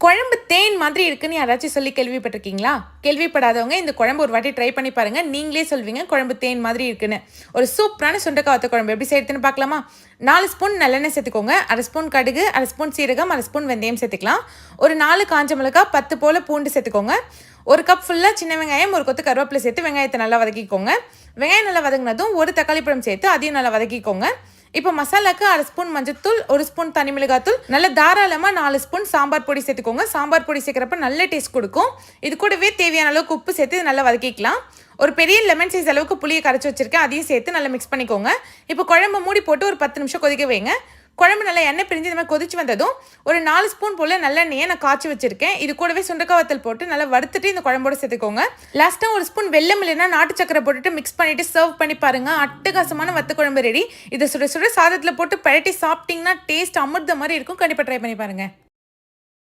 குழம்பு தேன் மாதிரி இருக்குன்னு யாராச்சும் சொல்லி கேள்விப்பட்டிருக்கீங்களா? கேள்விப்படாதவங்க இந்த குழம்பு ஒரு வாட்டி ட்ரை பண்ணி பாருங்க. நீங்களே சொல்வீங்க குழம்பு தேன் மாதிரி இருக்குன்னு. ஒரு சூப்பரான சுண்டக்காய் வத்த குழம்பு எப்படி செய்யறதுன்னு பார்க்கலாமா? 4 ஸ்பூன் நல்லெண்ணெய் சேர்த்துக்கோங்க. 1/2 ஸ்பூன் கடுகு, 1/2 ஸ்பூன் சீரகம், 1/2 ஸ்பூன் வெந்தயம் சேர்த்துக்கலாம். ஒரு 4 காஞ்ச மிளகாய், 10 போல பூண்டு சேர்த்துக்கோங்க. 1 கப் ஃபுல்லா சின்ன வெங்காயம், 1 கொத்து கருவேப்பிலை சேர்த்து வெங்காயத்தை நல்லா வதக்கிக்கோங்க. வெங்காயம் நல்லா வதங்கினதும் 1 தக்காளி பழம் சேர்த்து அதையும் நல்லா வதக்கிக்கோங்க. இப்போ மசாலாக்கு 1/2 ஸ்பூன் மஞ்சத்தூள், 1 ஸ்பூன் தனி மிளகாத்தூள், நல்ல தாராளமாக 4 ஸ்பூன் சாம்பார் பொடி சேர்த்துக்கோங்க. சாம்பார் பொடி சேர்க்குறப்ப நல்ல டேஸ்ட் கொடுக்கும். இது கூடவே தேவையான அளவுக்கு உப்பு சேர்த்து நல்லா வதக்கிக்கலாம். ஒரு பெரிய லெமன் சைஸ் அளவுக்கு புளியை கரைச்சி வச்சிருக்கேன். அதையும் சேர்த்து நல்லா மிக்ஸ் பண்ணிக்கோங்க. இப்போ குழம்பு மூடி போட்டு ஒரு 10 நிமிஷம் கொதிக்க வைங்க. குழம்பு நல்லா எண்ணெய் பிரிஞ்சு இந்த மாதிரி கொதிச்சு வந்ததும் ஒரு 4 ஸ்பூன் போல் நல்லெண்ணெயை நான் காய்ச்சி வச்சிருக்கேன். இது கூடவே சுண்டக்காய் வத்தல் போட்டு நல்லா வறுத்துட்டு இந்த குழம்போட சேர்த்துக்கோங்க. லாஸ்ட்டாக 1 ஸ்பூன் வெல்லம் இல்லைன்னா நாட்டு சக்கரை போட்டுட்டு மிக்ஸ் பண்ணிட்டு சர்வ் பண்ணி பாருங்க. அட்டகாசமான வத்த குழம்பு ரெடி. இதை சுட சுட சாதத்தில் போட்டு பழட்டி சாப்பிட்டீங்கன்னா டேஸ்ட் அமிர்த மாதிரி இருக்கும். கண்டிப்பாக ட்ரை பண்ணி பாருங்க.